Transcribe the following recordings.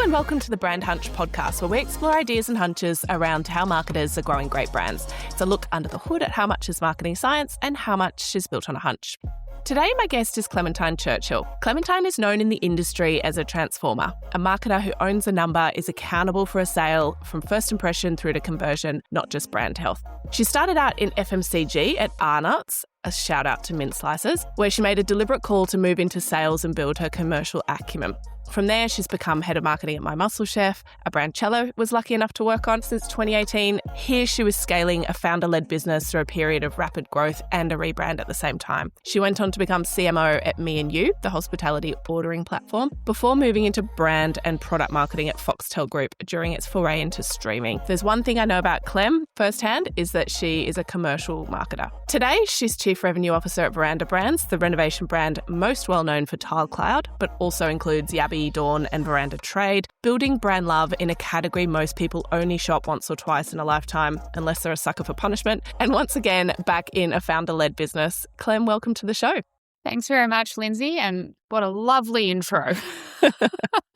and welcome to the Brand Hunch podcast, where we explore ideas and hunches around how marketers are growing great brands. It's a look under the hood at how much is marketing science and how much is built on a hunch. Today, my guest is Clementine Churchill. Clementine is known in the industry as a transformer, a marketer who owns a number, is accountable for a sale from first impression through to conversion, not just brand health. She started out in FMCG at Arnott's, a shout out to mint slices, where she made a deliberate call to move into sales and build her commercial acumen. From there, she's become head of marketing at My Muscle Chef, a brand Cello was lucky enough to work on since 2018. Here, she was scaling a founder-led business through a period of rapid growth and a rebrand at the same time. She went on to become CMO at me&u, the hospitality ordering platform, before moving into brand and product marketing at Foxtel Group during its foray into streaming. If there's one thing I know about Clem firsthand is that she is a commercial marketer. Today, she's Chief Revenue Officer at Verandah Brands, the renovation brand most well known for Tile Cloud, but also includes Yabby, Dawn and Verandah Trade, building brand love in a category most people only shop once or twice in a lifetime, unless they're a sucker for punishment. And once again, back in a founder-led business. Clem, welcome to the show. Thanks very much, Lindsay, and what a lovely intro.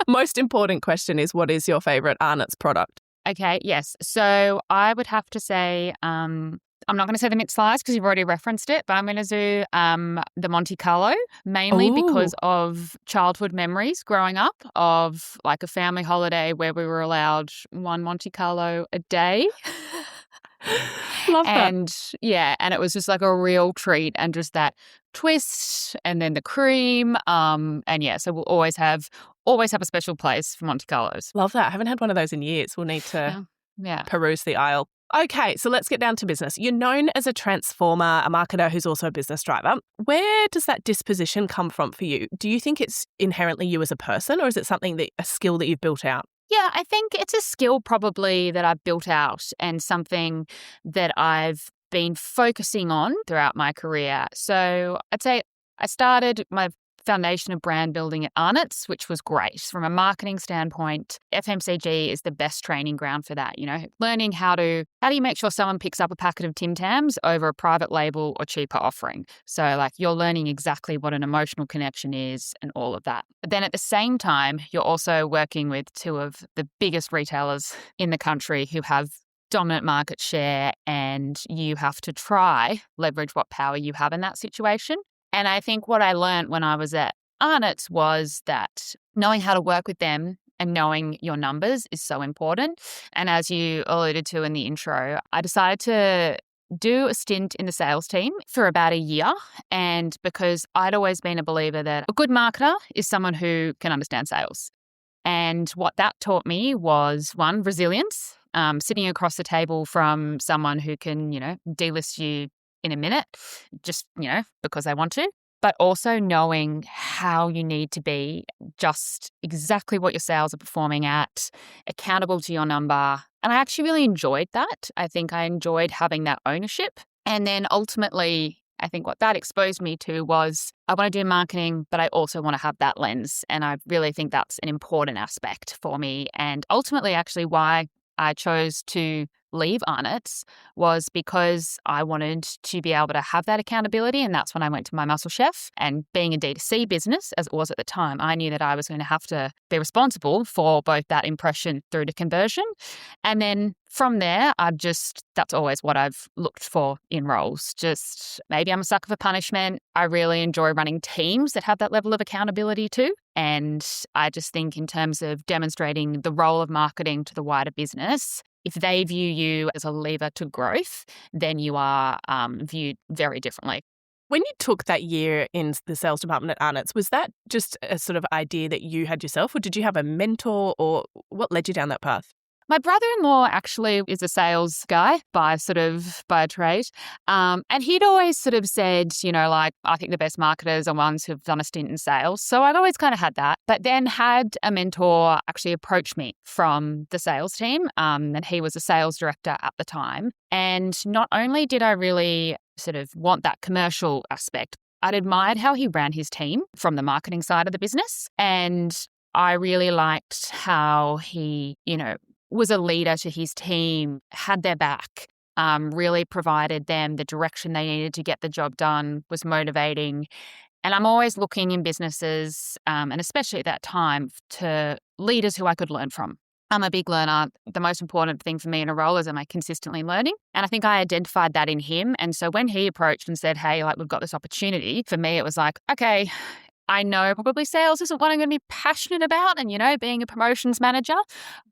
Most important question is, what is your favourite Arnott's product? Okay, yes. So I would have to say, I'm not going to say the mint slice because you've already referenced it, but I'm going to do the Monte Carlo, mainly because of childhood memories growing up of like a family holiday where we were allowed one Monte Carlo a day. Love that. And it was just like a real treat, and just that twist and then the cream. So we'll always have a special place for Monte Carlos. Love that. I haven't had one of those in years. We'll need to peruse the aisle. Okay, so let's get down to business. You're known as a transformer, a marketer who's also a business driver. Where does that disposition come from for you? Do you think it's inherently you as a person, or is it a skill that you've built out? Yeah, I think it's a skill probably that I've built out and something that I've been focusing on throughout my career. So I'd say I started my foundation of brand building at Arnott's, which was great. From a marketing standpoint, FMCG is the best training ground for that. You know, learning how do you make sure someone picks up a packet of Tim Tams over a private label or cheaper offering. So like you're learning exactly what an emotional connection is and all of that. But then at the same time, you're also working with two of the biggest retailers in the country who have dominant market share, and you have to try leverage what power you have in that situation. And I think what I learned when I was at Arnott's was that knowing how to work with them and knowing your numbers is so important. And as you alluded to in the intro, I decided to do a stint in the sales team for about a year. And because I'd always been a believer that a good marketer is someone who can understand sales. And what that taught me was, one, resilience, sitting across the table from someone who can, delist you in a minute, just, because I want to, but also knowing how you need to be, just exactly what your sales are performing at, accountable to your number. And I actually really enjoyed that. I think I enjoyed having that ownership. And then ultimately, I think what that exposed me to was I want to do marketing, but I also want to have that lens. And I really think that's an important aspect for me. And ultimately, actually, why I chose to leave Arnott's was because I wanted to be able to have that accountability. And that's when I went to My Muscle Chef. And being a D2C business, as it was at the time, I knew that I was going to have to be responsible for both that impression through to conversion. And then from there, that's always what I've looked for in roles. Just maybe I'm a sucker for punishment. I really enjoy running teams that have that level of accountability too. And I just think in terms of demonstrating the role of marketing to the wider business, if they view you as a lever to growth, then you are viewed very differently. When you took that year in the sales department at Arnott's, was that just a sort of idea that you had yourself, or did you have a mentor, or what led you down that path? My brother-in-law actually is a sales guy by a trade. And he'd always sort of said, I think the best marketers are ones who've done a stint in sales. So I'd always kind of had that, but then had a mentor actually approach me from the sales team. And he was a sales director at the time. And not only did I really sort of want that commercial aspect, I'd admired how he ran his team from the marketing side of the business. And I really liked how he, was a leader to his team, had their back, really provided them the direction they needed to get the job done, was motivating. And I'm always looking in businesses, and especially at that time, to leaders who I could learn from. I'm a big learner. The most important thing for me in a role is, am I consistently learning? And I think I identified that in him. And so when he approached and said, hey, like, we've got this opportunity, for me, it was like, okay, I know probably sales isn't what I'm going to be passionate about and, being a promotions manager,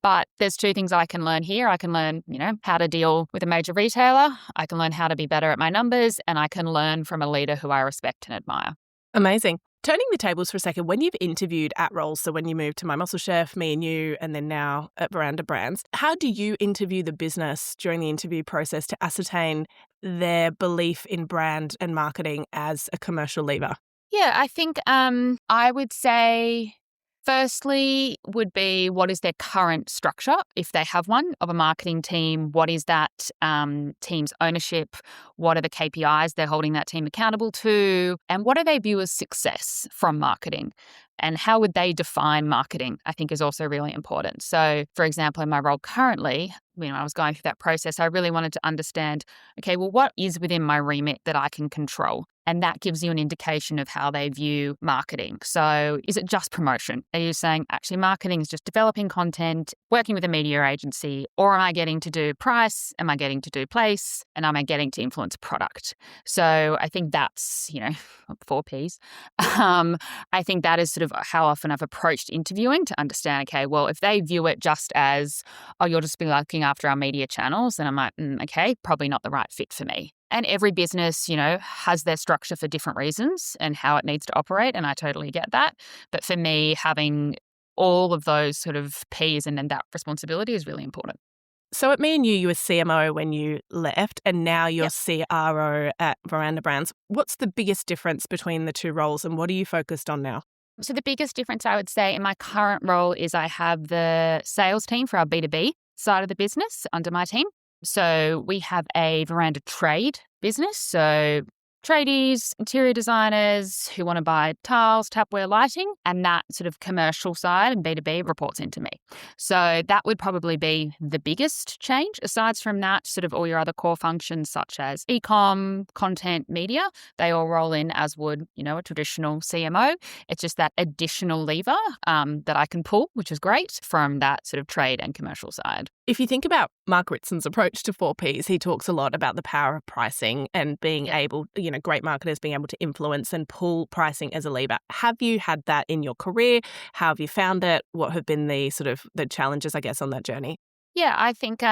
but there's two things I can learn here. I can learn, how to deal with a major retailer. I can learn how to be better at my numbers, and I can learn from a leader who I respect and admire. Amazing. Turning the tables for a second, when you've interviewed at roles, so when you moved to My Muscle Chef, me&u, and then now at Verandah Brands, how do you interview the business during the interview process to ascertain their belief in brand and marketing as a commercial lever? Yeah, I think I would say firstly would be, what is their current structure, if they have one, of a marketing team? What is that team's ownership? What are the KPIs they're holding that team accountable to? And what do they view as success from marketing? And how would they define marketing, I think, is also really important. So, for example, in my role currently, I was going through that process. I really wanted to understand, okay, well, what is within my remit that I can control? And that gives you an indication of how they view marketing. So is it just promotion? Are you saying, actually, marketing is just developing content, working with a media agency? Or am I getting to do price? Am I getting to do place? And am I getting to influence product? So I think that's, 4 Ps. I think that is sort of how often I've approached interviewing, to understand, okay, well, if they view it just as, oh, you'll just be looking after our media channels, then I'm like, okay, probably not the right fit for me. And every business, has their structure for different reasons and how it needs to operate. And I totally get that. But for me, having all of those sort of Ps and then that responsibility is really important. So at me&u, you were CMO when you left, and now you're Yep. CRO at Verandah Brands. What's the biggest difference between the two roles, and what are you focused on now? So the biggest difference, I would say, in my current role is I have the sales team for our B2B side of the business under my team. So we have a Verandah trade business. So tradies, interior designers who want to buy tiles, tapware, lighting, and that sort of commercial side and B2B reports into me. So that would probably be the biggest change. Aside from that, sort of all your other core functions such as e-com, content, media, they all roll in as would, a traditional CMO. It's just that additional lever that I can pull, which is great, from that sort of trade and commercial side. If you think about Mark Ritson's approach to 4 Ps, he talks a lot about the power of pricing and being able, great marketers being able to influence and pull pricing as a lever. Have you had that in your career? How have you found it? What have been the sort of the challenges, I guess, on that journey? Yeah, I think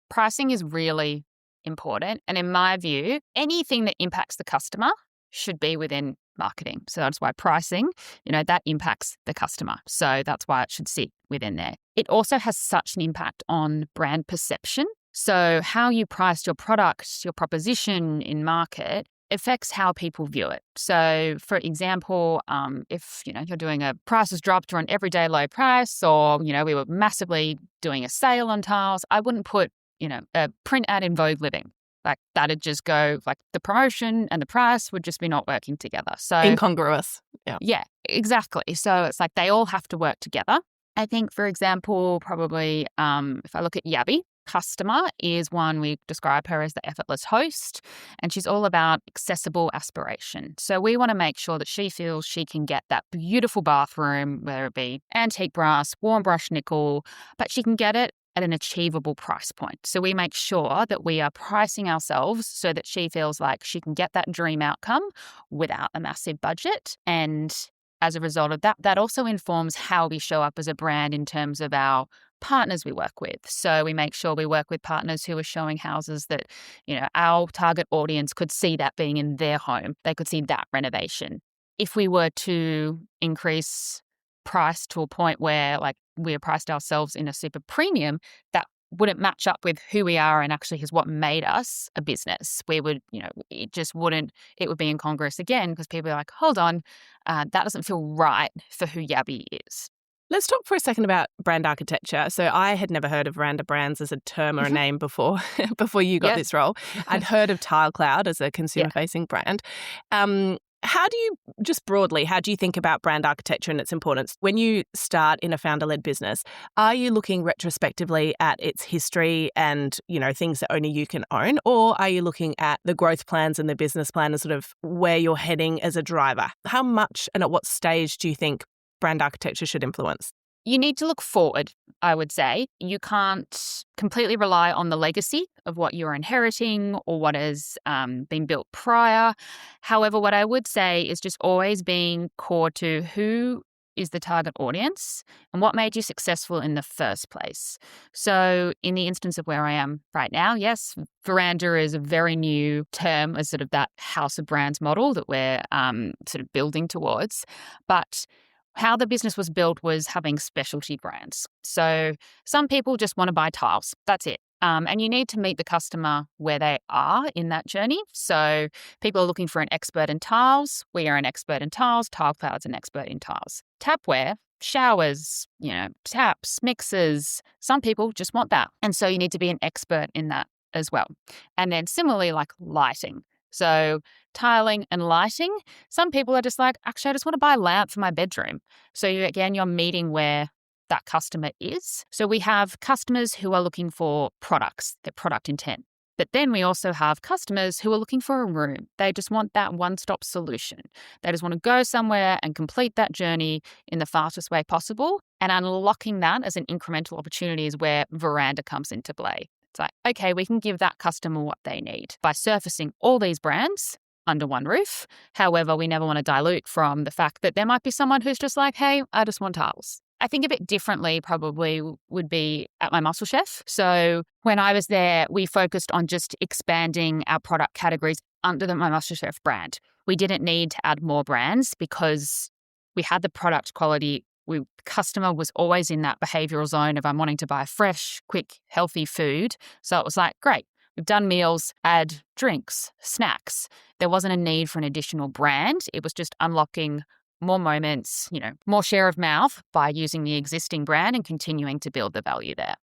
pricing is really important. And in my view, anything that impacts the customer should be within marketing. So that's why pricing, that impacts the customer. So that's why it should sit within there. It also has such an impact on brand perception. So how you price your product, your proposition in market affects how people view it. So for example, if, you're doing a prices dropped or an everyday low price, or, we were massively doing a sale on tiles, I wouldn't put, a print ad in Vogue Living. Like that'd just go, like the promotion and the price would just be not working together. So incongruous. Yeah, exactly. So it's like they all have to work together. I think, for example, probably if I look at Yabby, customer is one, we describe her as the effortless host, and she's all about accessible aspiration. So we want to make sure that she feels she can get that beautiful bathroom, whether it be antique brass, warm brushed nickel, but she can get it at an achievable price point. So we make sure that we are pricing ourselves so that she feels like she can get that dream outcome without a massive budget. And as a result of that, that also informs how we show up as a brand in terms of our partners we work with. So we make sure we work with partners who are showing houses that, our target audience could see that being in their home. They could see that renovation. If we were to increase price to a point where like we're priced ourselves in a super premium, that wouldn't match up with who we are and actually is what made us a business. We would, it just wouldn't, it would be incongruous again because people are like, hold on, that doesn't feel right for who Yabby is. Let's talk for a second about brand architecture. So I had never heard of Verandah Brands as a term or a name before you got this role. I'd heard of Tile Cloud as a consumer-facing brand. How do you, just broadly, how do you think about brand architecture and its importance? When you start in a founder-led business, are you looking retrospectively at its history and, things that only you can own? Or are you looking at the growth plans and the business plan as sort of where you're heading as a driver? How much and at what stage do you think brand architecture should influence? You need to look forward, I would say. You can't completely rely on the legacy of what you're inheriting or what has been built prior. However, what I would say is just always being core to who is the target audience and what made you successful in the first place. So in the instance of where I am right now, yes, Verandah is a very new term as sort of that house of brands model that we're sort of building towards. But how the business was built was having specialty brands. So some people just want to buy tiles. That's it. And you need to meet the customer where they are in that journey. So people are looking for an expert in tiles. We are an expert in tiles. Tile Cloud's an expert in tiles. Tapware, showers, taps, mixers. Some people just want that. And so you need to be an expert in that as well. And then similarly, like lighting. So tiling and lighting, some people are just like, actually, I just want to buy a lamp for my bedroom. So you're meeting where that customer is. So we have customers who are looking for products, their product intent. But then we also have customers who are looking for a room. They just want that one-stop solution. They just want to go somewhere and complete that journey in the fastest way possible. And unlocking that as an incremental opportunity is where Verandah comes into play. It's like, okay, we can give that customer what they need by surfacing all these brands under one roof. However, we never want to dilute from the fact that there might be someone who's just like, hey, I just want tiles. I think a bit differently probably would be at my Muscle Chef. So when I was there, we focused on just expanding our product categories under the My Muscle Chef brand. We didn't need to add more brands because we had the product quality. Customer was always in that behavioral zone of I'm wanting to buy fresh, quick, healthy food. So it was like, great, we've done meals, add drinks, snacks. There wasn't a need for an additional brand. It was just unlocking more moments, more share of mouth by using the existing brand and continuing to build the value there.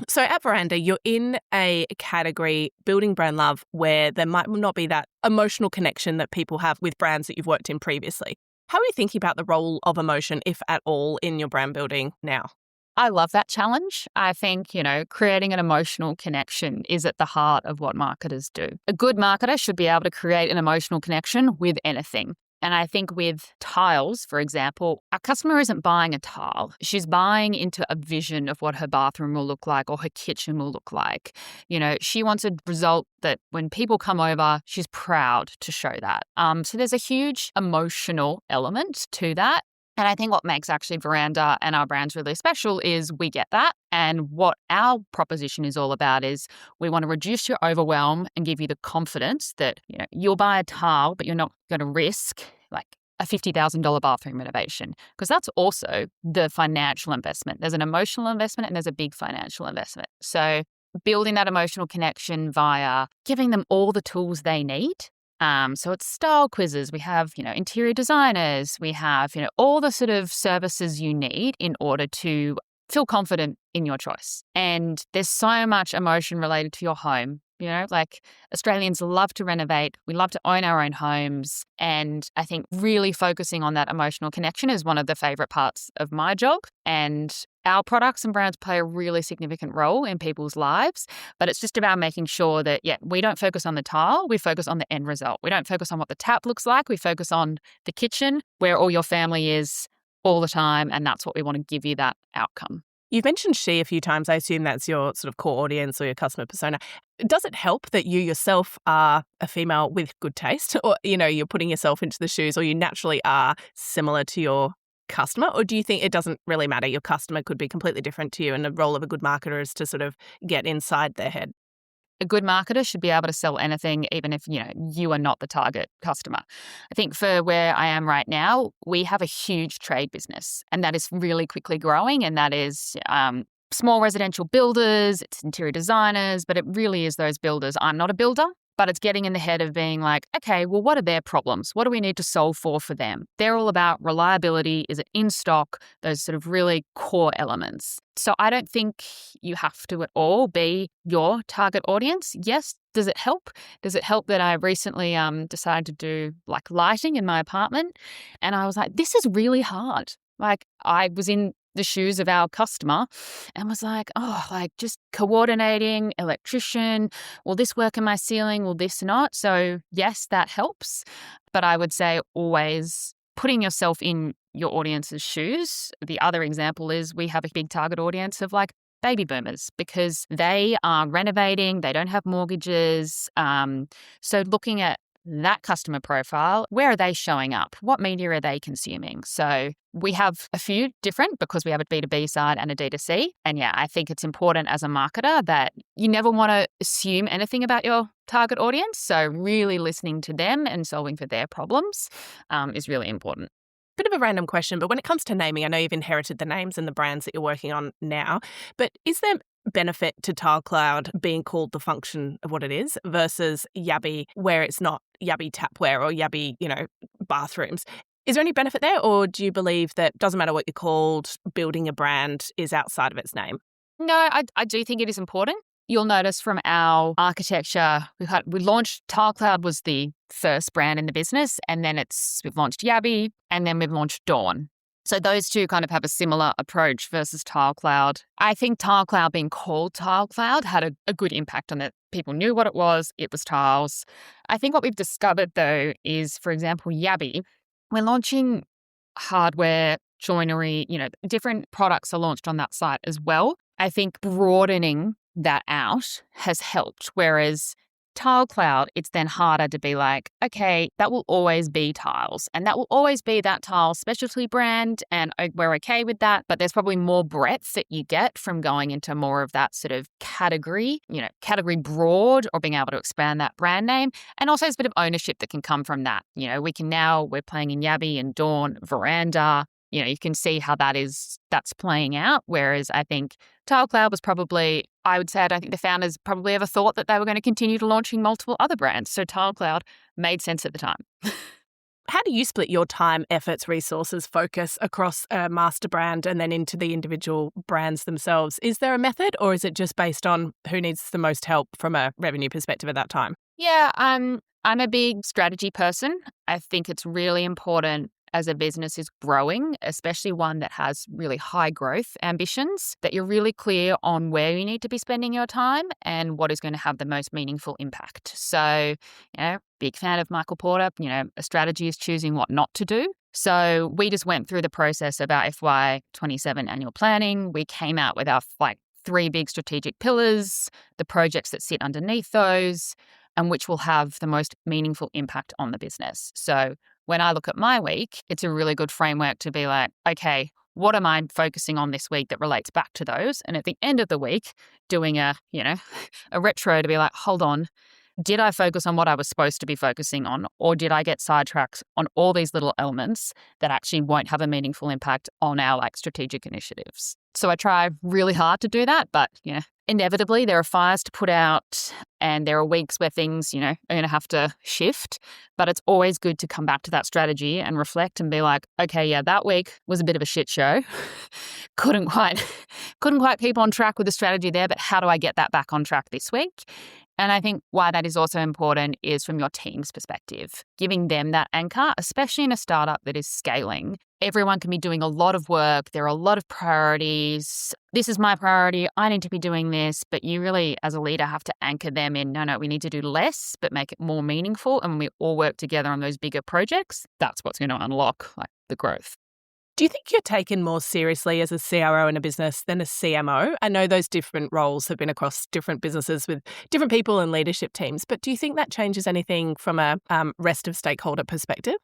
So at Verandah, you're in a category, building brand love, where there might not be that emotional connection that people have with brands that you've worked in previously. How are you thinking about the role of emotion, if at all, in your brand building now? I love that challenge. I think, creating an emotional connection is at the heart of what marketers do. A good marketer should be able to create an emotional connection with anything. And I think with tiles, for example, our customer isn't buying a tile. She's buying into a vision of what her bathroom will look like or her kitchen will look like. She wants a result that when people come over, she's proud to show that. So there's a huge emotional element to that. And I think what makes actually Verandah and our brands really special is we get that. And what our proposition is all about is we want to reduce your overwhelm and give you the confidence that, you'll buy a tile, but you're not going to risk like a $50,000 bathroom renovation, because that's also the financial investment. There's an emotional investment and there's a big financial investment. So building that emotional connection via giving them all the tools they need. So it's style quizzes. We have, interior designers. We have, all the sort of services you need in order to feel confident in your choice. And there's so much emotion related to your home. Like Australians love to renovate. We love to own our own homes. And I think really focusing on that emotional connection is one of the favorite parts of my job. And our products and brands play a really significant role in people's lives, but it's just about making sure that, we don't focus on the tile, we focus on the end result. We don't focus on what the tap looks like, we focus on the kitchen where all your family is all the time, and that's what we want to give you, that outcome. You've mentioned she a few times. I assume that's your sort of core audience or your customer persona. Does it help that you yourself are a female with good taste, or, you're putting yourself into the shoes, or you naturally are similar to your customer? Or do you think it doesn't really matter? Your customer could be completely different to you, and the role of a good marketer is to sort of get inside their head. A good marketer should be able to sell anything, even if, you are not the target customer. I think for where I am right now, we have a huge trade business, and that is really quickly growing. And that is small residential builders, it's interior designers, but it really is those builders. I'm not a builder. But it's getting in the head of being like, okay, well, what are their problems? What do we need to solve for them? They're all about reliability. Is it in stock? Those sort of really core elements. So I don't think you have to at all be your target audience. Yes. Does it help? Does it help that I recently decided to do like lighting in my apartment? And I was like, this is really hard. Like I was in the shoes of our customer and was like, oh, like just coordinating, electrician, will this work in my ceiling? Will this not? So yes, that helps. But I would say always putting yourself in your audience's shoes. The other example is we have a big target audience of like baby boomers because they are renovating, they don't have mortgages. So looking at that customer profile, where are they showing up? What media are they consuming? So we have a few different because we have a B2B side and a D2C. And yeah, I think it's important as a marketer that you never want to assume anything about your target audience. So really listening to them and solving for their problems is really important. Bit of a random question, but when it comes to naming, I know you've inherited the names and the brands that you're working on now, but is there benefit to Tile Cloud being called the function of what it is versus Yabby, where it's not Yabby tapware or Yabby, bathrooms? Is there any benefit there, or do you believe that doesn't matter what you're called, building a brand is outside of its name? No, I do think it is important. You'll notice from our architecture, we launched Tile Cloud was the first brand in the business, and then we've launched Yabby, and then we've launched Dawn. So those two kind of have a similar approach versus Tile Cloud. I think Tile Cloud being called Tile Cloud had a good impact on it. People knew what it was tiles. I think what we've discovered though is, for example, Yabby, we're launching hardware, joinery, different products are launched on that site as well. I think broadening that out has helped. Whereas Tile Cloud, it's then harder to be like, okay, that will always be tiles and that will always be that tile specialty brand and we're okay with that. But there's probably more breadth that you get from going into more of that sort of category, category broad or being able to expand that brand name. And also there's a bit of ownership that can come from that. We're playing in Yabby and Dawn, Verandah. You can see how that's playing out. Whereas I think Tile Cloud was probably, I would say, I don't think the founders probably ever thought that they were going to continue to launching multiple other brands. So Tile Cloud made sense at the time. How do you split your time, efforts, resources, focus across a master brand and then into the individual brands themselves? Is there a method, or is it just based on who needs the most help from a revenue perspective at that time? Yeah, I'm a big strategy person. I think it's really important as a business is growing, especially one that has really high growth ambitions, that you're really clear on where you need to be spending your time and what is going to have the most meaningful impact. So, big fan of Michael Porter, a strategy is choosing what not to do. So we just went through the process of our FY27 annual planning. We came out with our 3 big strategic pillars, the projects that sit underneath those, and which will have the most meaningful impact on the business. So when I look at my week, it's a really good framework to be like, okay, what am I focusing on this week that relates back to those? And at the end of the week, doing a retro to be like, hold on, did I focus on what I was supposed to be focusing on? Or did I get sidetracked on all these little elements that actually won't have a meaningful impact on our strategic initiatives? So I try really hard to do that, but inevitably there are fires to put out and there are weeks where things, are going to have to shift. But it's always good to come back to that strategy and reflect and be like, okay, yeah, that week was a bit of a shit show. couldn't quite keep on track with the strategy there, but how do I get that back on track this week? And I think why that is also important is from your team's perspective, giving them that anchor, especially in a startup that is scaling. Everyone can be doing a lot of work. There are a lot of priorities. This is my priority. I need to be doing this. But you really, as a leader, have to anchor them in, no, we need to do less, but make it more meaningful. And when we all work together on those bigger projects, that's what's going to unlock the growth. Do you think you're taken more seriously as a CRO in a business than a CMO? I know those different roles have been across different businesses with different people and leadership teams, but do you think that changes anything from a rest of stakeholder perspective?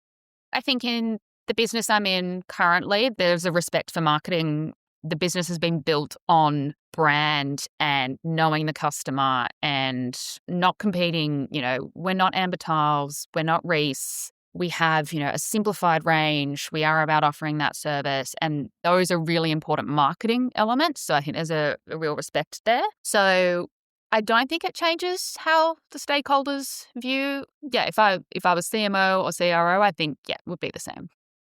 I think in the business I'm in currently, there's a respect for marketing. The business has been built on brand and knowing the customer and not competing. We're not Amber Tiles, we're not Reese. We have, a simplified range. We are about offering that service. And those are really important marketing elements. So I think there's a real respect there. So I don't think it changes how the stakeholders view. Yeah, if I was CMO or CRO, I think, yeah, it would be the same.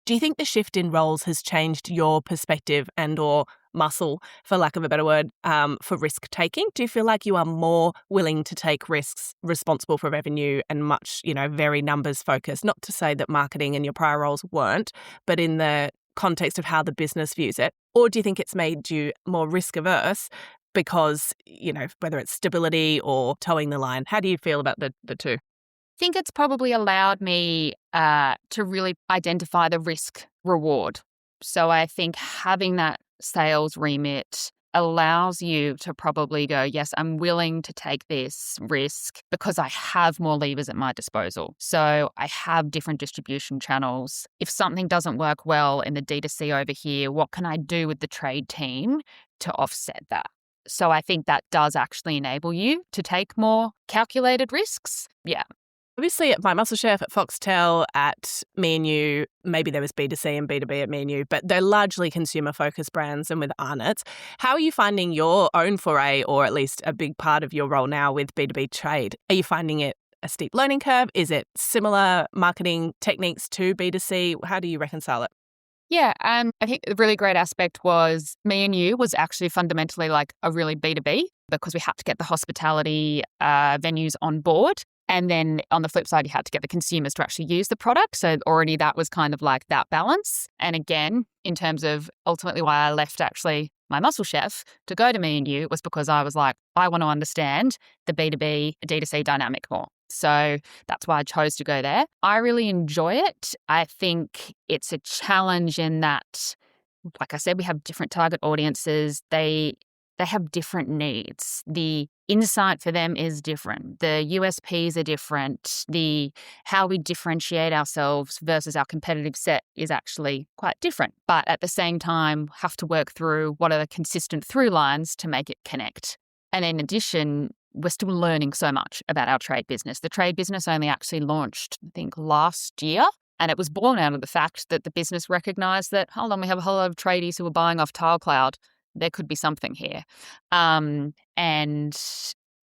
Do you think the shift in roles has changed your perspective and or muscle, for lack of a better word, for risk taking? Do you feel like you are more willing to take risks, responsible for revenue and much, very numbers focused? Not to say that marketing and your prior roles weren't, but in the context of how the business views it? Or do you think it's made you more risk averse because, whether it's stability or towing the line? How do you feel about the two? Think it's probably allowed me to really identify the risk reward. So I think having that sales remit allows you to probably go, yes, I'm willing to take this risk because I have more levers at my disposal. So I have different distribution channels. If something doesn't work well in the D2C over here, what can I do with the trade team to offset that? So I think that does actually enable you to take more calculated risks. Yeah. Obviously, at My Muscle Chef, at Foxtel, at me&u, maybe there was B2C and B2B at me&u, but they're largely consumer-focused brands. And with Arnott, how are you finding your own foray, or at least a big part of your role now with B2B trade? Are you finding it a steep learning curve? Is it similar marketing techniques to B2C? How do you reconcile it? Yeah, I think the really great aspect was me&u was actually fundamentally like a really B2B because we had to get the hospitality venues on board. And then on the flip side, you had to get the consumers to actually use the product. So already that was kind of like that balance. And again, in terms of ultimately why I left actually My Muscle Chef to go to me&u was because I was like, I want to understand the B2B, D2C dynamic more. So that's why I chose to go there. I really enjoy it. I think it's a challenge in that, like I said, we have different target audiences. They have different needs. The insight for them is different. The USPs are different. How we differentiate ourselves versus our competitive set is actually quite different. But at the same time, have to work through what are the consistent through lines to make it connect. And in addition, we're still learning so much about our trade business. The trade business only actually launched, I think, last year. And it was born out of the fact that the business recognised that, hold on, we have a whole lot of tradies who are buying off TileCloud. There could be something here. And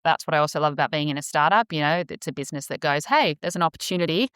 that's what I also love about being in a startup. It's a business that goes, hey, there's an opportunity.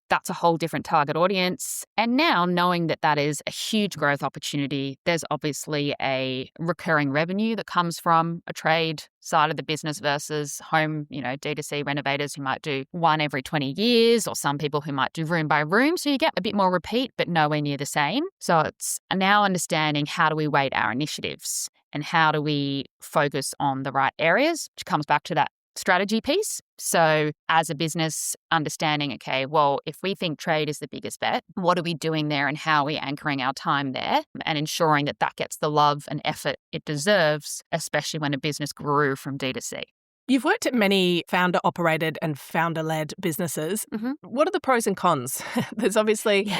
That's a whole different target audience. And now knowing that that is a huge growth opportunity, there's obviously a recurring revenue that comes from a trade side of the business versus home, D2C renovators who might do one every 20 years, or some people who might do room by room. So you get a bit more repeat, but nowhere near the same. So it's now understanding how do we weight our initiatives and how do we focus on the right areas, which comes back to that strategy piece. So as a business, understanding, okay, well, if we think trade is the biggest bet, what are we doing there and how are we anchoring our time there and ensuring that that gets the love and effort it deserves, especially when a business grew from D2C. You've worked at many founder-operated and founder-led businesses. Mm-hmm. What are the pros and cons? There's obviously,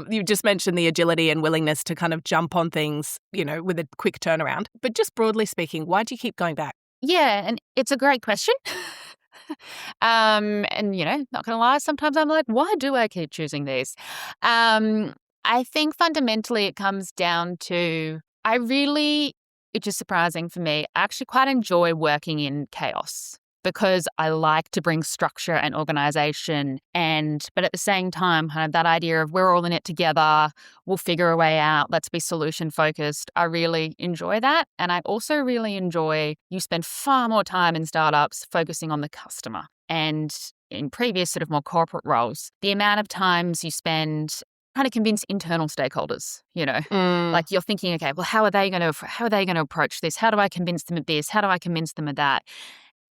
you just mentioned the agility and willingness to kind of jump on things, with a quick turnaround. But just broadly speaking, why do you keep going back? Yeah, and it's a great question. And, not going to lie, sometimes I'm like, why do I keep choosing these? I think fundamentally it comes down to, which is surprising for me, I actually quite enjoy working in chaos because I like to bring structure and organization but at the same time, kind of that idea of we're all in it together, we'll figure a way out, let's be solution focused. I really enjoy that. And I also really enjoy, you spend far more time in startups focusing on the customer. And in previous sort of more corporate roles, the amount of times you spend trying to convince internal stakeholders, like you're thinking, okay, well, how are they going to approach this? How do I convince them of this? How do I convince them of that?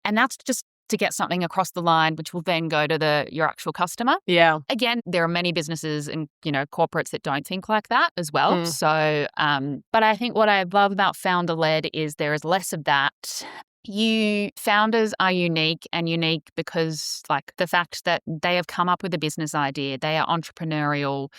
And that's just to get something across the line, which will then go to your actual customer. Yeah. Again, there are many businesses and, corporates that don't think like that as well. So, but I think what I love about founder-led is there is less of that. Founders are unique because like the fact that they have come up with a business idea, they are entrepreneurial,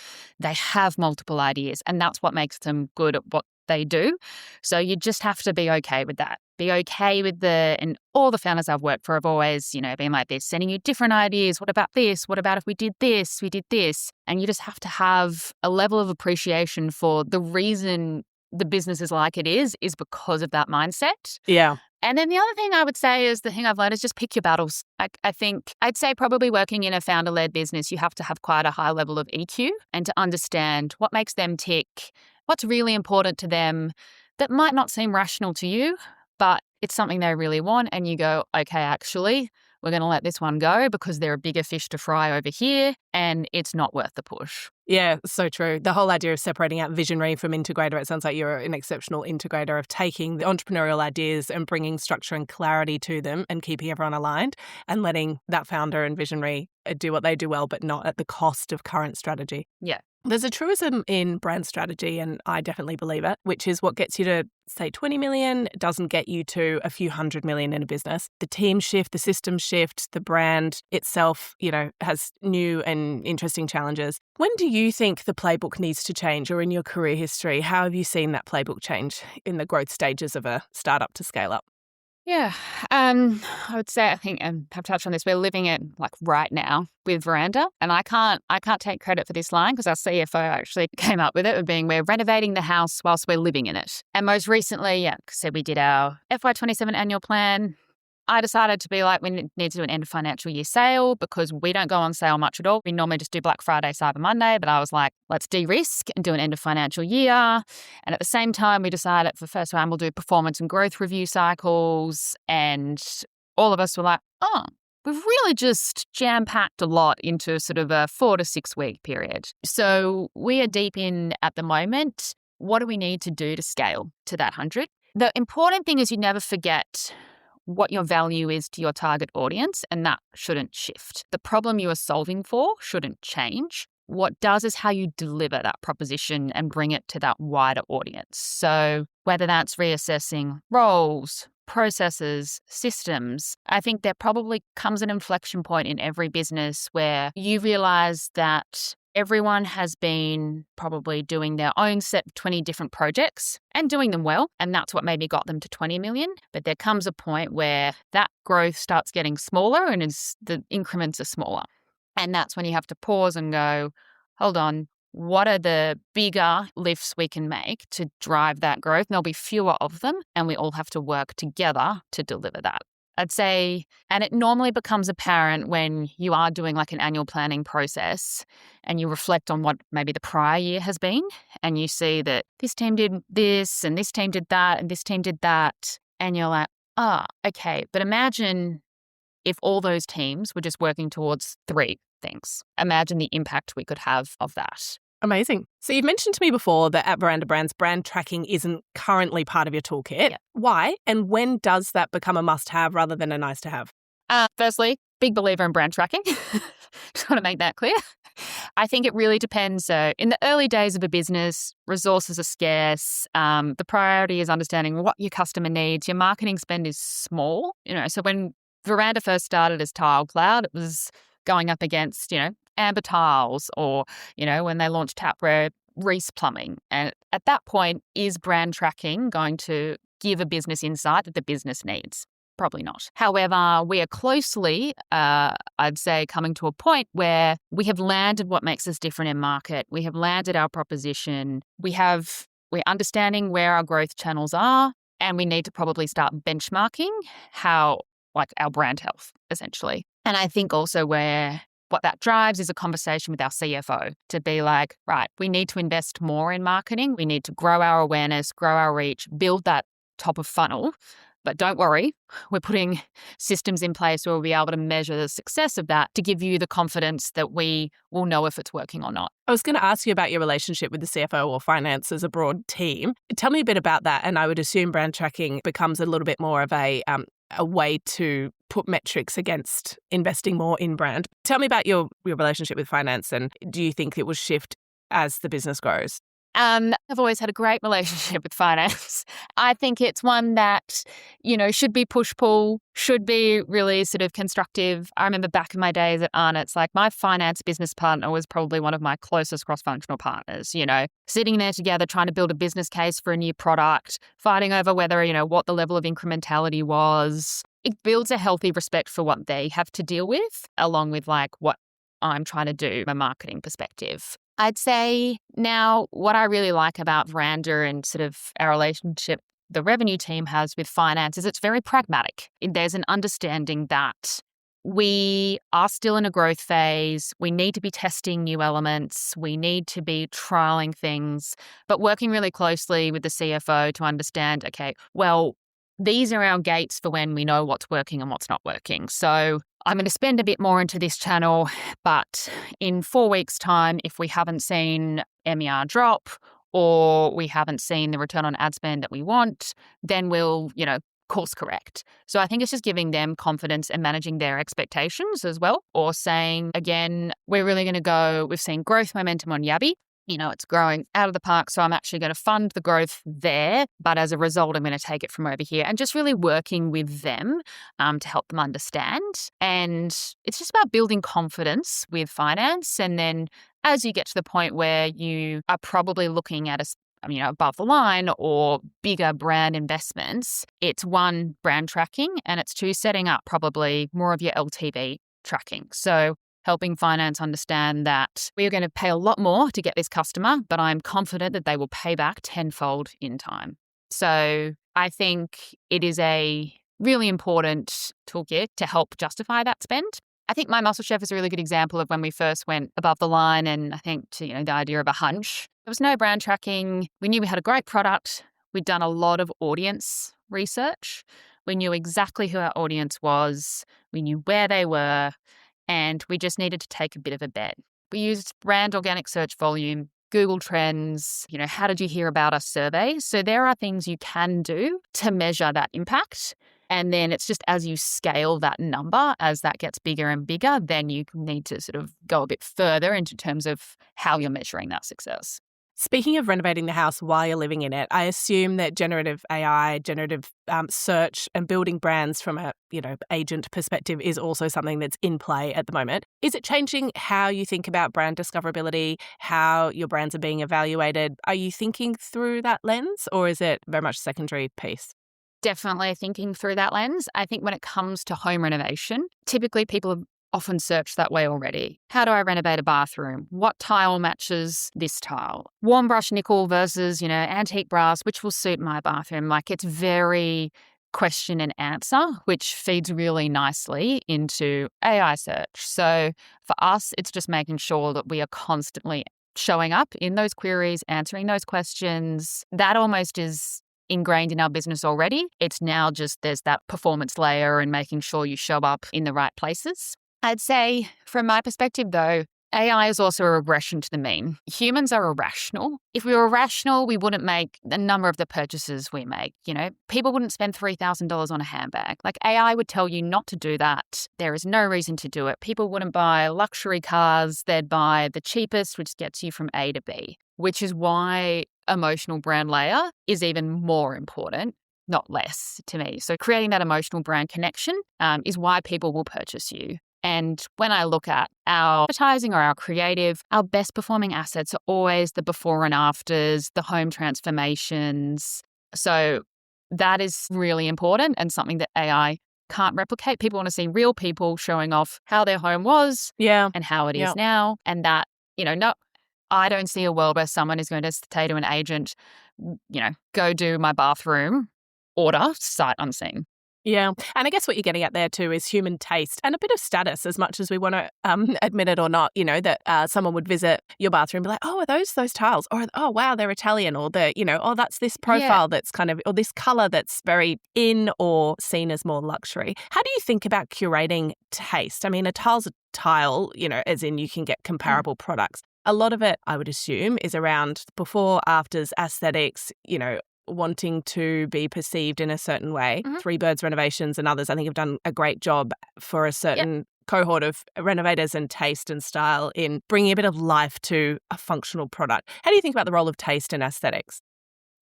they have multiple ideas, and that's what makes them good at what they do. So you just have to be okay with that. Be okay with and all the founders I've worked for have always, been like this, sending you different ideas. What about this? What about if we did this? We did this. And you just have to have a level of appreciation for the reason the business is like it is because of that mindset. Yeah. And then the other thing I would say is the thing I've learned is just pick your battles. I think I'd say probably working in a founder-led business, you have to have quite a high level of EQ and to understand what makes them tick, what's really important to them that might not seem rational to you, but it's something they really want. And you go, okay, actually, we're going to let this one go because there are bigger fish to fry over here and it's not worth the push. Yeah, so true. The whole idea of separating out visionary from integrator, it sounds like you're an exceptional integrator of taking the entrepreneurial ideas and bringing structure and clarity to them and keeping everyone aligned and letting that founder and visionary do what they do well, but not at the cost of current strategy. Yeah. There's a truism in brand strategy, and I definitely believe it, which is what gets you to, say, 20 million doesn't get you to a few hundred million in a business. The team shift, the system shift, the brand itself, has new and interesting challenges. When do you think the playbook needs to change, or in your career history, how have you seen that playbook change in the growth stages of a startup to scale up? Yeah, I would say, I think, and I've touched on this, we're living it like right now with Verandah. And I can't take credit for this line because our CFO actually came up with it, of being we're renovating the house whilst we're living in it. And most recently, so we did our FY27 annual plan. I decided to be like, we need to do an end of financial year sale because we don't go on sale much at all. We normally just do Black Friday, Cyber Monday, but I was like, let's de-risk and do an end of financial year. And at the same time, we decided for the first time we'll do performance and growth review cycles. And all of us were like, oh, we've really just jam-packed a lot into sort of a 4 to 6 week period. So we are deep in at the moment. What do we need to do to scale to that 100? The important thing is you never forget what your value is to your target audience, and that shouldn't shift. The problem you are solving for shouldn't change. What does is how you deliver that proposition and bring it to that wider audience. So whether that's reassessing roles, processes, systems, I think there probably comes an inflection point in every business where you realize that everyone has been probably doing their own set of 20 different projects and doing them well. And that's what maybe got them to 20 million. But there comes a point where that growth starts getting smaller and the increments are smaller. And that's when you have to pause and go, hold on, what are the bigger lifts we can make to drive that growth? And there'll be fewer of them. And we all have to work together to deliver that. I'd say, and it normally becomes apparent when you are doing like an annual planning process and you reflect on what maybe the prior year has been, and you see that this team did this and this team did that and this team did that. And you're like, okay. But imagine if all those teams were just working towards 3 things. Imagine the impact we could have of that. Amazing. So you've mentioned to me before that at Verandah Brands, brand tracking isn't currently part of your toolkit. Yeah. Why? And when does that become a must-have rather than a nice-to-have? Firstly, big believer in brand tracking. Just want to make that clear. I think it really depends. So in the early days of a business, resources are scarce. The priority is understanding what your customer needs. Your marketing spend is small. So when Verandah first started as Tile Cloud, it was going up against, Amber Tiles, or, when they launched Tapware, Reese Plumbing. And at that point, is brand tracking going to give a business insight that the business needs? Probably not. However, we are closely, I'd say, coming to a point where we have landed what makes us different in market. We have landed our proposition. We're understanding where our growth channels are, and we need to probably start benchmarking our brand health, essentially. And I think also what that drives is a conversation with our CFO to be like, right, we need to invest more in marketing. We need to grow our awareness, grow our reach, build that top of funnel. But don't worry, we're putting systems in place where we'll be able to measure the success of that to give you the confidence that we will know if it's working or not. I was going to ask you about your relationship with the CFO or finance as a broad team. Tell me a bit about that. And I would assume brand tracking becomes a little bit more of a way to put metrics against investing more in brand. Tell me about your relationship with finance, and do you think it will shift as the business grows? I've always had a great relationship with finance. I think it's one that, should be push-pull, should be really sort of constructive. I remember back in my days at Arnott, it's like my finance business partner was probably one of my closest cross-functional partners, sitting there together trying to build a business case for a new product, fighting over whether, what the level of incrementality was. It builds a healthy respect for what they have to deal with, along with what I'm trying to do from a marketing perspective. I'd say now what I really like about Verandah and sort of our relationship the revenue team has with finance is it's very pragmatic. There's an understanding that we are still in a growth phase. We need to be testing new elements. We need to be trialing things, but working really closely with the CFO to understand, okay, well, these are our gates for when we know what's working and what's not working. So I'm going to spend a bit more into this channel, but in 4 weeks' time, if we haven't seen MER drop or we haven't seen the return on ad spend that we want, then we'll, course correct. So I think it's just giving them confidence and managing their expectations as well, or saying, again, we're really going to go, we've seen growth momentum on Yabby. It's growing out of the park. So I'm actually going to fund the growth there. But as a result, I'm going to take it from over here and just really working with them to help them understand. And it's just about building confidence with finance. And then as you get to the point where you are probably looking at above the line or bigger brand investments, it's one, brand tracking, and it's two, setting up probably more of your LTV tracking. So helping finance understand that we are going to pay a lot more to get this customer, but I'm confident that they will pay back tenfold in time. So I think it is a really important toolkit to help justify that spend. I think My Muscle Chef is a really good example of when we first went above the line, and I think the idea of a hunch. There was no brand tracking. We knew we had a great product. We'd done a lot of audience research. We knew exactly who our audience was. We knew where they were, and we just needed to take a bit of a bet. We used brand organic search volume, Google Trends, how did you hear about us survey. So there are things you can do to measure that impact. And then it's just as you scale that number, as that gets bigger and bigger, then you need to sort of go a bit further into terms of how you're measuring that success. Speaking of renovating the house while you're living in it, I assume that generative AI, generative search and building brands from a agent perspective is also something that's in play at the moment. Is it changing how you think about brand discoverability, how your brands are being evaluated? Are you thinking through that lens, or is it very much a secondary piece? Definitely thinking through that lens. I think when it comes to home renovation, typically people have often searched that way already. How do I renovate a bathroom? What tile matches this tile? Warm brush nickel versus, antique brass, which will suit my bathroom. It's very question and answer, which feeds really nicely into AI search. So for us, it's just making sure that we are constantly showing up in those queries, answering those questions. That almost is ingrained in our business already. It's now just there's that performance layer and making sure you show up in the right places. I'd say from my perspective though, AI is also a regression to the mean. Humans are irrational. If we were rational, we wouldn't make a number of the purchases we make. People wouldn't spend $3,000 on a handbag. AI would tell you not to do that. There is no reason to do it. People wouldn't buy luxury cars. They'd buy the cheapest, which gets you from A to B, which is why emotional brand layer is even more important, not less to me. So creating that emotional brand connection is why people will purchase you. And when I look at our advertising or our creative, our best performing assets are always the before and afters, the home transformations. So that is really important and something that AI can't replicate. People want to see real people showing off how their home was and how it is now. And that, no, I don't see a world where someone is going to say to an agent, go do my bathroom, order, sight unseen. Yeah. And I guess what you're getting at there too is human taste and a bit of status, as much as we want to admit it or not, that someone would visit your bathroom and be like, oh, are those tiles? Or, oh, wow, they're Italian. Or oh, that's this profile that's kind of, or this color that's very in or seen as more luxury. How do you think about curating taste? I mean, a tile's a tile, as in you can get comparable products. A lot of it, I would assume, is around before, afters, aesthetics, wanting to be perceived in a certain way. Mm-hmm. Three Birds Renovations and others, I think, have done a great job for a certain cohort of renovators and taste and style in bringing a bit of life to a functional product. How do you think about the role of taste in aesthetics?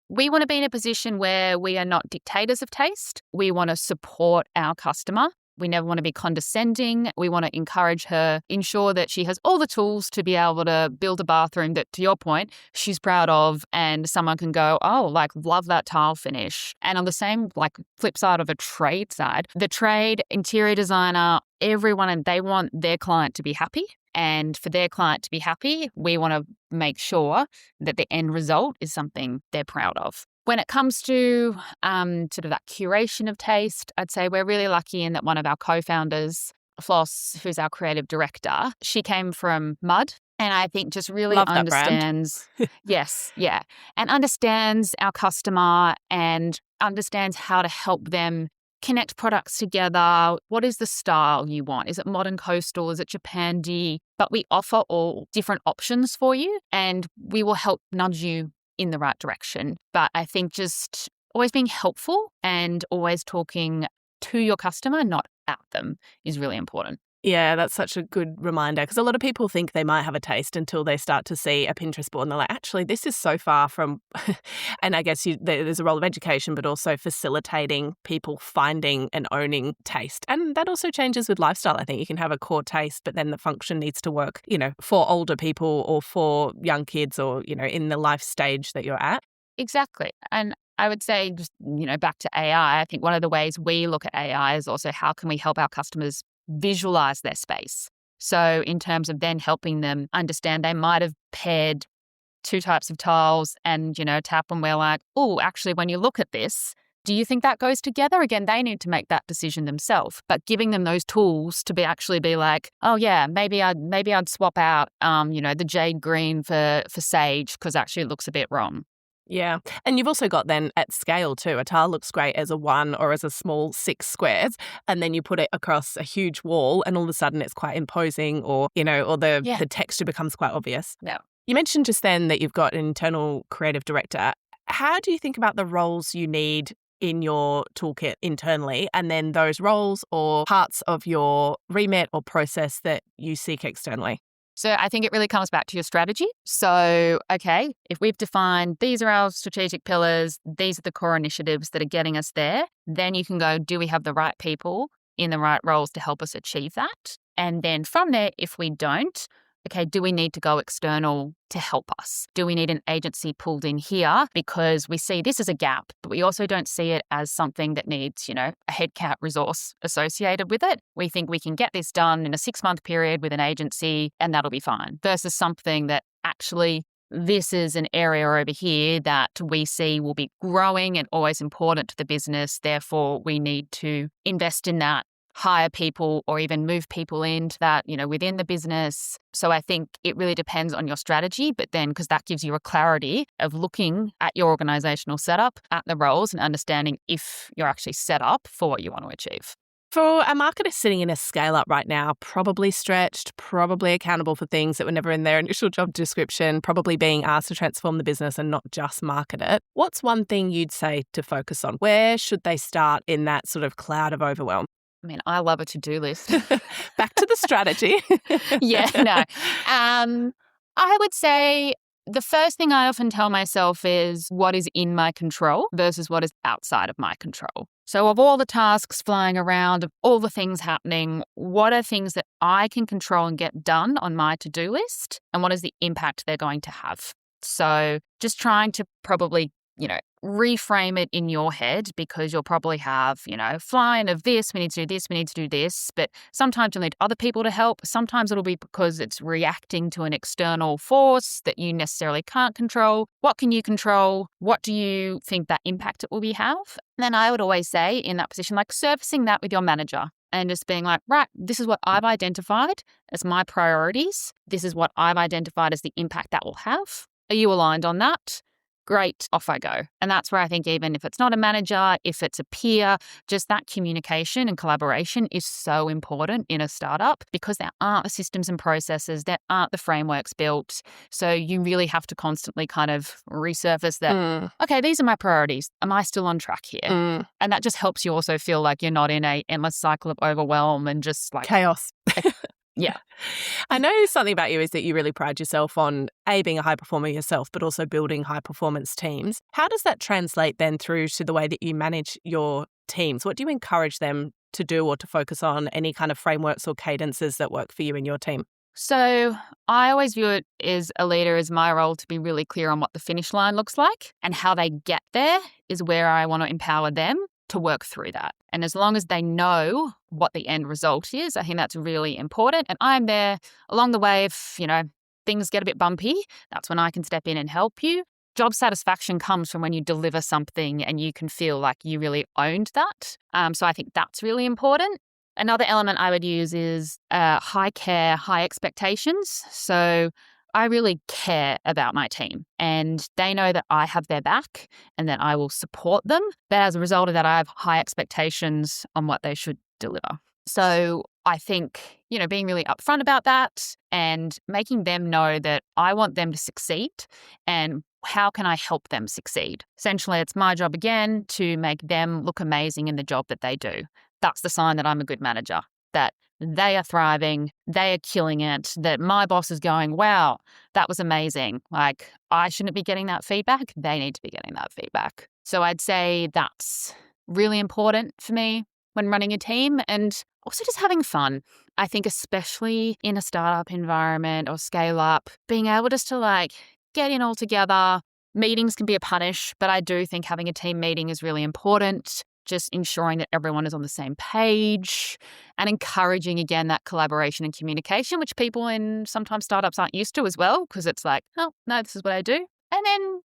We want to be in a position where we are not dictators of taste. We want to support our customer. We never want to be condescending. We want to encourage her, ensure that she has all the tools to be able to build a bathroom that, to your point, she's proud of, and someone can go, oh, love that tile finish. And on the same, flip side of a trade side, the trade, interior designer, everyone, and they want their client to be happy. And for their client to be happy, we want to make sure that the end result is something they're proud of. When it comes to sort of that curation of taste, I'd say we're really lucky in that one of our co-founders, Floss, who's our creative director, she came from Mud. And I think just really Love that brand. understands, yes, yeah, and understands our customer and understands how to help them connect products together. What is the style you want? Is it modern coastal? Is it Japandi? But we offer all different options for you and we will help nudge you in the right direction. But I think just always being helpful and always talking to your customer, not at them, is really important. Yeah, that's such a good reminder because a lot of people think they might have a taste until they start to see a Pinterest board and they're like, actually, this is so far from, and I guess there's a role of education, but also facilitating people finding and owning taste. And that also changes with lifestyle. I think you can have a core taste, but then the function needs to work, for older people or for young kids or, in the life stage that you're at. Exactly. And I would say just, back to AI, I think one of the ways we look at AI is also how can we help our customers visualize their space. So in terms of then helping them understand, they might have paired two types of tiles and, tap and we're like, oh, actually, when you look at this, do you think that goes together? Again, they need to make that decision themselves, but giving them those tools to be like, oh yeah, maybe I'd swap out, the jade green for sage because actually it looks a bit wrong. Yeah. And you've also got then at scale too. A tile looks great as a 1 or as a small 6 squares. And then you put it across a huge wall and all of a sudden it's quite imposing or the texture becomes quite obvious. Yeah. You mentioned just then that you've got an internal creative director. How do you think about the roles you need in your toolkit internally and then those roles or parts of your remit or process that you seek externally? So I think it really comes back to your strategy. So, okay, if we've defined these are our strategic pillars, these are the core initiatives that are getting us there, then you can go, do we have the right people in the right roles to help us achieve that? And then from there, if we don't, okay, do we need to go external to help us? Do we need an agency pulled in here because we see this as a gap, but we also don't see it as something that needs, a headcount resource associated with it. We think we can get this done in a 6-month period with an agency and that'll be fine versus something that actually this is an area over here that we see will be growing and always important to the business. Therefore, we need to invest in that, hire people or even move people into that, within the business. So I think it really depends on your strategy, but then because that gives you a clarity of looking at your organizational setup, at the roles and understanding if you're actually set up for what you want to achieve. For a marketer sitting in a scale up right now, probably stretched, probably accountable for things that were never in their initial job description, probably being asked to transform the business and not just market it, what's one thing you'd say to focus on? Where should they start in that sort of cloud of overwhelm? I mean, I love a to-do list. Back to the strategy. Yeah, no. I would say the first thing I often tell myself is what is in my control versus what is outside of my control. So of all the tasks flying around, of all the things happening, what are things that I can control and get done on my to-do list? And what is the impact they're going to have? So just trying to probably reframe it in your head because you'll probably have, flying of this, we need to do this, we need to do this. But sometimes you'll need other people to help. Sometimes it'll be because it's reacting to an external force that you necessarily can't control. What can you control? What do you think that impact it will have? And then I would always say in that position, like surfacing that with your manager and just being like, right, this is what I've identified as my priorities. This is what I've identified as the impact that will have. Are you aligned on that? Great, off I go. And that's where I think even if it's not a manager, if it's a peer, just that communication and collaboration is so important in a startup because there aren't the systems and processes, there aren't the frameworks built. So you really have to constantly kind of resurface that, okay, these are my priorities. Am I still on track here? And that just helps you also feel like you're not in a endless cycle of overwhelm and just like chaos. Yeah. I know something about you is that you really pride yourself on being a high performer yourself, but also building high performance teams. How does that translate then through to the way that you manage your teams? What do you encourage them to do or to focus on? Any kind of frameworks or cadences that work for you and your team? So I always view it as a leader as my role to be really clear on what the finish line looks like and how they get there is where I want to empower them to work through that. And as long as they know what the end result is, I think that's really important. And I'm there along the way if, things get a bit bumpy, that's when I can step in and help you. job satisfaction comes from when you deliver something and you can feel like you really owned that. So I think that's really important. Another element I would use is high care, high expectations. So I really care about my team and they know that I have their back and that I will support them. But as a result of that, I have high expectations on what they should deliver. So I think, being really upfront about that and making them know that I want them to succeed and how can I help them succeed? Essentially, it's my job again to make them look amazing in the job that they do. That's the sign that I'm a good manager, that they are thriving, they are killing it, that my boss is going, wow, that was amazing. Like, I shouldn't be getting that feedback. They need to be getting that feedback. So I'd say that's really important for me when running a team, and also just having fun. I think especially in a startup environment or scale up, being able just to get in all together. Meetings can be a punish, but I do think having a team meeting is really important. Just ensuring that everyone is on the same page and encouraging, again, that collaboration and communication, which people in sometimes startups aren't used to as well, because it's like, oh, no, this is what I do. And then,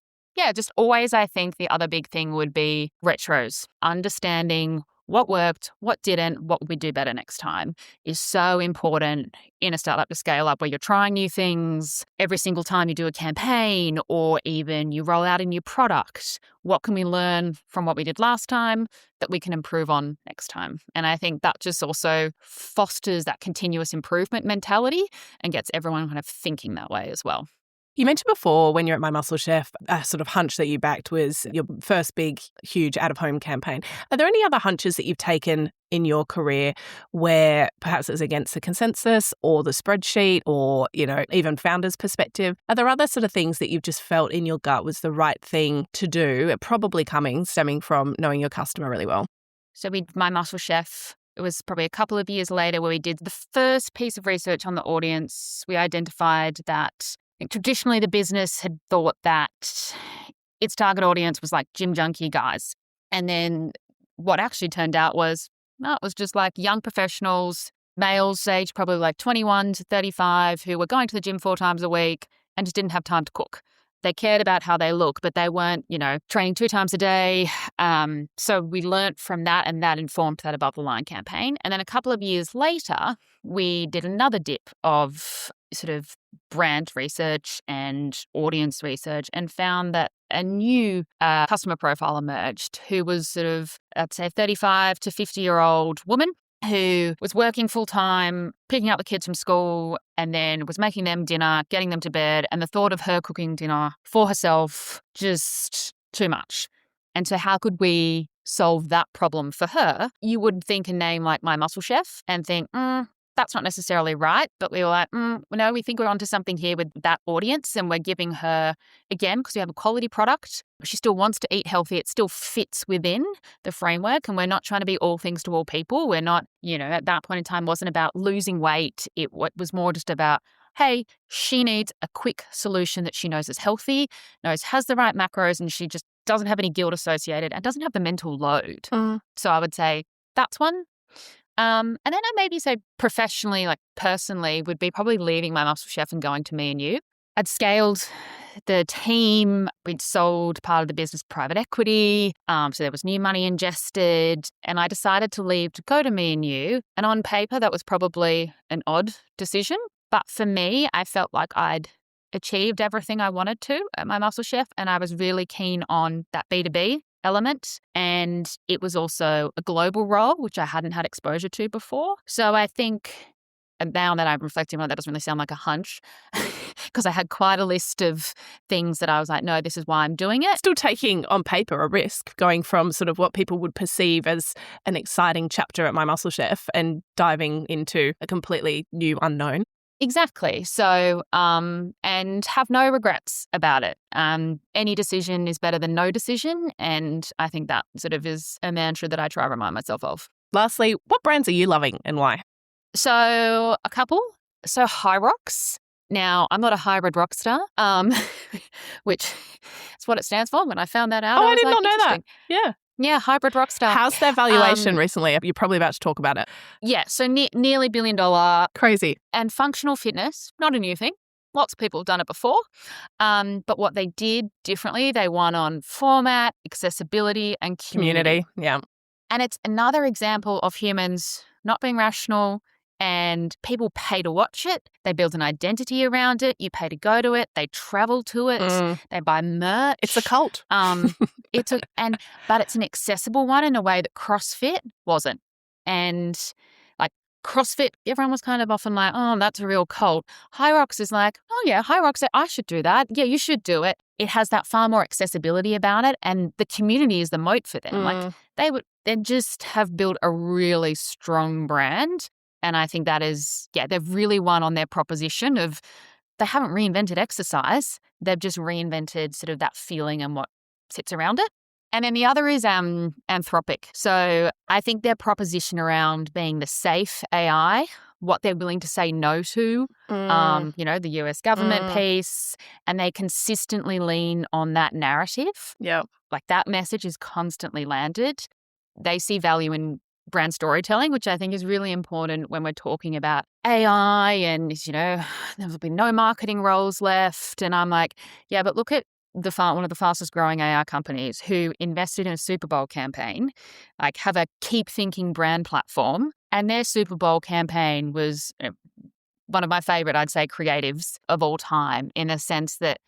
just always, I think the other big thing would be retros. Understanding what worked, what didn't, what would we do better next time is so important in a startup to scale up, where you're trying new things every single time you do a campaign or even you roll out a new product. What can we learn from what we did last time that we can improve on next time? And I think that just also fosters that continuous improvement mentality and gets everyone kind of thinking that way as well. You mentioned before when you're at My Muscle Chef, a sort of hunch that you backed was your first big, huge out-of-home campaign. Are there any other hunches that you've taken in your career where perhaps it was against the consensus or the spreadsheet or, even founder's perspective? Are there other sort of things that you've just felt in your gut was the right thing to do, probably stemming from knowing your customer really well? So My Muscle Chef, it was probably a couple of years later where we did the first piece of research on the audience. We identified that traditionally, the business had thought that its target audience was like gym junkie guys. And then what actually turned out was, it was just like young professionals, males aged probably like 21 to 35 who were going to the gym 4 times a week and just didn't have time to cook. They cared about how they look, but they weren't, training 2 times a day. So we learnt from that, and that informed that above the line campaign. And then a couple of years later, we did another dip of sort of brand research and audience research and found that a new customer profile emerged who was sort of, I'd say, 35 to 50-year-old woman who was working full-time, picking up the kids from school, and then was making them dinner, getting them to bed, and the thought of her cooking dinner for herself, just too much. And so how could we solve that problem for her? You would think a name like My Muscle Chef and think, that's not necessarily right. But we were like, no, we think we're onto something here with that audience, and we're giving her, again, because we have a quality product, she still wants to eat healthy. It still fits within the framework, and we're not trying to be all things to all people. We're not, at that point in time, wasn't about losing weight. It was more just about, hey, she needs a quick solution that she knows is healthy, knows has the right macros, and she just doesn't have any guilt associated and doesn't have the mental load. So I would say that's one. And then I maybe say professionally, personally, would be probably leaving My Muscle Chef and going to me&u. I'd scaled the team. We'd sold part of the business private equity. So there was new money ingested, and I decided to leave to go to me&u. And on paper, that was probably an odd decision. But for me, I felt like I'd achieved everything I wanted to at My Muscle Chef, and I was really keen on that B2B element. And it was also a global role, which I hadn't had exposure to before. So I think, and now that I'm reflecting on it, that doesn't really sound like a hunch, because I had quite a list of things that I was like, no, this is why I'm doing it. Still taking on paper a risk, going from sort of what people would perceive as an exciting chapter at My Muscle Chef and diving into a completely new unknown. Exactly. So, and have no regrets about it. Any decision is better than no decision. And I think that sort of is a mantra that I try to remind myself of. Lastly, what brands are you loving and why? So a couple. So High Rocks. Now, I'm not a hybrid rock star, which is what it stands for. When I found that out, I did not know that. Yeah, hybrid rock star. How's their valuation recently? You're probably about to talk about it. Yeah, so nearly $1 billion. Crazy. And functional fitness, not a new thing. Lots of people have done it before. But what they did differently, they won on format, accessibility, and community. Yeah. And it's another example of humans not being rational, and people pay to watch it. They build an identity around it. You pay to go to it. They travel to it. They buy merch. It's a cult. But it's an accessible one in a way that CrossFit wasn't. And like CrossFit, everyone was kind of often like, oh, that's a real cult. High Rocks is like, oh yeah, High Rocks, I should do that. Yeah, you should do it. It has that far more accessibility about it, and the community is the moat for them. Like they just have built a really strong brand. And I think that is, they've really won on their proposition of they haven't reinvented exercise. They've just reinvented sort of that feeling and what sits around it. And then the other is Anthropic. So I think their proposition around being the safe AI, what they're willing to say no to, the US government piece, and they consistently lean on that narrative. Yeah. Like that message is constantly landed. They see value in brand storytelling, which I think is really important when we're talking about AI and, there'll be no marketing roles left. And I'm like, yeah, but look at one of the fastest growing AI companies who invested in a Super Bowl campaign, like have a keep thinking brand platform. And their Super Bowl campaign was one of my favorite, I'd say, creatives of all time, in a sense that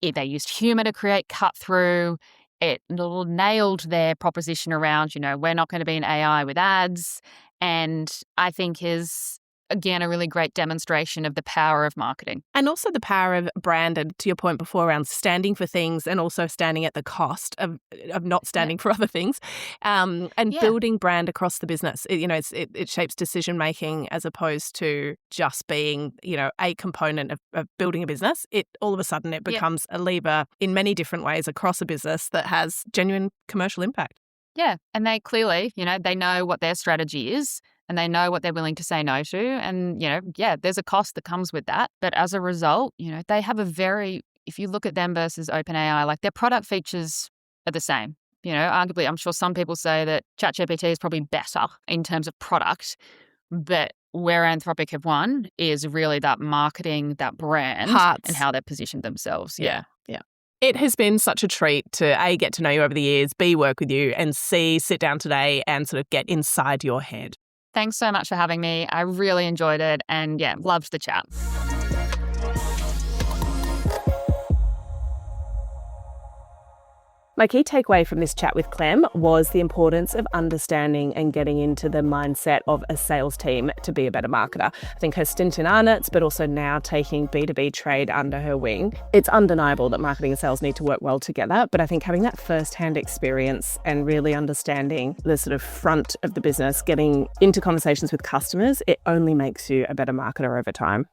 they used humor to create cut through. It nailed their proposition around, we're not going to be an AI with ads. And I think is, again, a really great demonstration of the power of marketing. And also the power of brand, and to your point before around standing for things and also standing at the cost of not standing for other things, and building brand across the business. It shapes decision making as opposed to just being, a component of building a business. All of a sudden it becomes a lever in many different ways across a business that has genuine commercial impact. Yeah. And they clearly, they know what their strategy is. And they know what they're willing to say no to. And, there's a cost that comes with that. But as a result, they have if you look at them versus OpenAI, like their product features are the same. Arguably, I'm sure some people say that ChatGPT is probably better in terms of product. But where Anthropic have won is really that marketing, that brand, and how they've positioned themselves. Yeah. It has been such a treat to A, get to know you over the years, B, work with you, and C, sit down today and sort of get inside your head. Thanks so much for having me. I really enjoyed it and loved the chat. My key takeaway from this chat with Clem was the importance of understanding and getting into the mindset of a sales team to be a better marketer. I think her stint in Arnott, but also now taking B2B trade under her wing, it's undeniable that marketing and sales need to work well together. But I think having that first-hand experience and really understanding the sort of front of the business, getting into conversations with customers, it only makes you a better marketer over time.